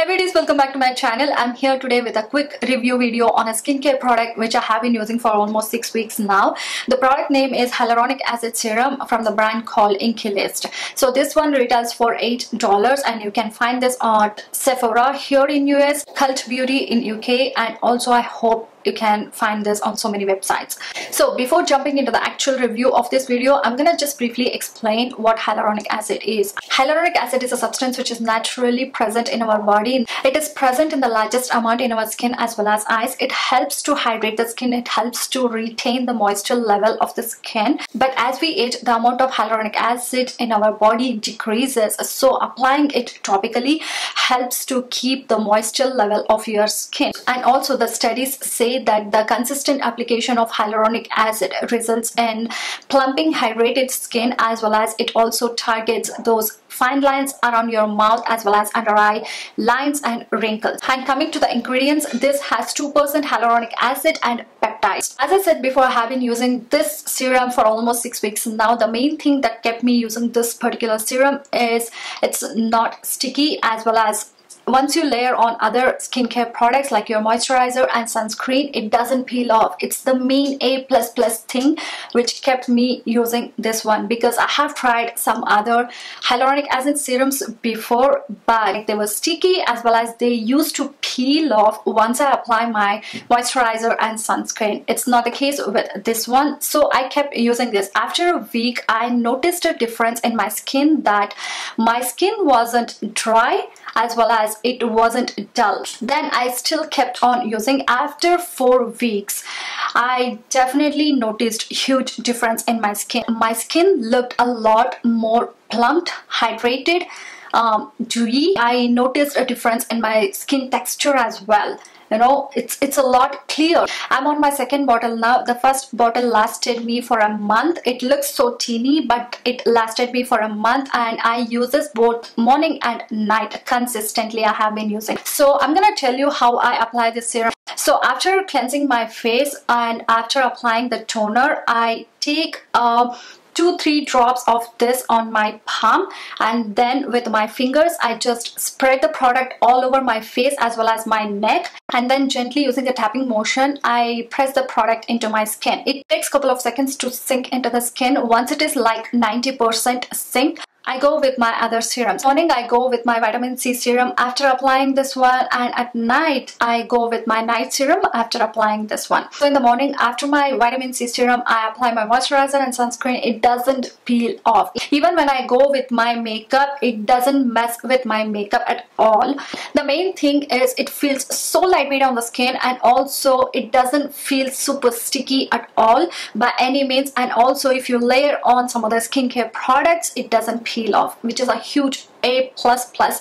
Beauties, welcome back to my channel. I'm here today with a quick review video on a skincare product which I have been using for almost 6 weeks now. The product name is Hyaluronic Acid Serum from the brand called Inkey list. So this one retails for $8 and you can find this at Sephora here in US, Cult Beauty in UK, and also I hope you can find this on so many websites. So before jumping into the actual review of this video, I'm gonna just briefly explain what hyaluronic acid is. Hyaluronic acid is a substance which is naturally present in our body. It is present in the largest amount in our skin as well as eyes. It helps to hydrate the skin. It helps to retain the moisture level of the skin. But as we age, the amount of hyaluronic acid in our body decreases. So applying it topically helps to keep the moisture level of your skin. And also the studies say that the consistent application of hyaluronic acid results in plumping, hydrated skin, as well as it also targets those fine lines around your mouth as well as under eye lines and wrinkles. And coming to the ingredients, this has 2% hyaluronic acid and peptides. As I said before, I have been using this serum for almost 6 weeks now. The main thing that kept me using this particular serum is it's not sticky, as well as once you layer on other skincare products like your moisturizer and sunscreen, it doesn't peel off. It's the main A++ thing which kept me using this one, because I have tried some other hyaluronic acid serums before, but they were sticky as well as they used to peel off once I apply my moisturizer and sunscreen. It's not the case with this one, so I kept using this. After a week, I noticed a difference in my skin, that my skin wasn't dry as well as it wasn't dull. Then I still kept on using. After 4 weeks, I definitely noticed huge difference in my skin. My skin looked a lot more plumped, hydrated, dewy. I noticed a difference in my skin texture as well. You know, it's a lot clear. I'm on my second bottle now. The first bottle lasted me for a month. It looks so teeny, but it lasted me for a month, and I use this both morning and night consistently. I have been using. So I'm gonna tell you how I apply this serum. So after cleansing my face and after applying the toner, I take 2-3 drops of this on my palm, and then with my fingers I just spread the product all over my face as well as my neck, and then gently using a tapping motion I press the product into my skin. It takes a couple of seconds to sink into the skin. Once it is like 90% sink, I go with my other serums. Morning I go with my vitamin C serum after applying this one, and at night I go with my night serum after applying this one. So in the morning after my vitamin C serum, I apply my moisturizer and sunscreen. It doesn't peel off. Even when I go with my makeup, it doesn't mess with my makeup at all. The main thing is it feels so lightweight on the skin, and also it doesn't feel super sticky at all by any means. And also if you layer on some other skincare products, it doesn't peel off, which is a huge A++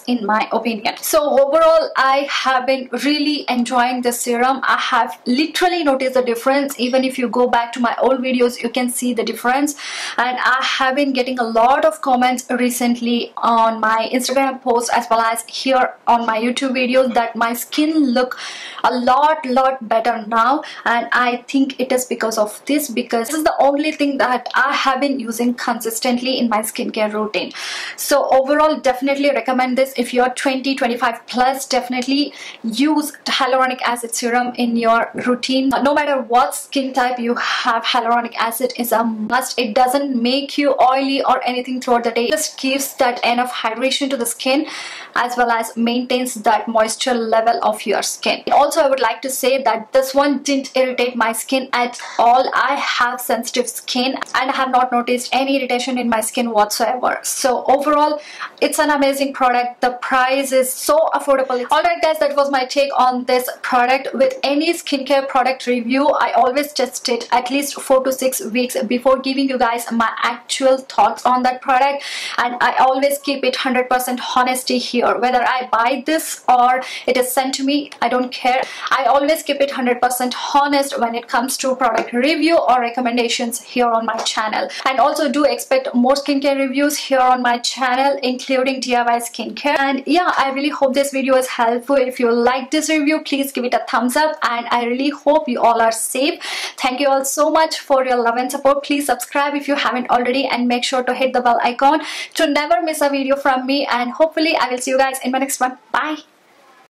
in my opinion. So overall, I have been really enjoying this serum. I have literally noticed the difference. Even if you go back to my old videos, you can see the difference. And I have been getting a lot of comments recently on my Instagram posts as well as here on my YouTube videos that my skin look a lot better now, and I think it is because of this, because this is the only thing that I have been using consistently in my skincare routine. So overall, definitely recommend this. If you're 20-25 plus, definitely use hyaluronic acid serum in your routine. No matter what skin type you have, hyaluronic acid is a must. It doesn't make you oily or anything throughout the day. It just gives that enough hydration to the skin as well as maintains that moisture level of your skin. Also, I would like to say that this one didn't irritate my skin at all. I have sensitive skin and I have not noticed any irritation in my skin whatsoever. So overall, it's an amazing product. The price is so affordable. Alright guys, that was my take on this product. With any skincare product review, I always test it at least 4 to 6 weeks before giving you guys my actual thoughts on that product, and I always keep it 100% honesty here. Whether I buy this or it is sent to me, I don't care. I always keep it 100% honest when it comes to product review or recommendations here on my channel. And also do expect more skincare reviews here on my channel, including DIY skincare. And yeah, I really hope this video is helpful. If you like this review, please give it a thumbs up, and I really hope you all are safe. Thank you all so much for your love and support. Please subscribe if you haven't already, and make sure to hit the bell icon to never miss a video from me. And hopefully I will see you guys in my next one. Bye.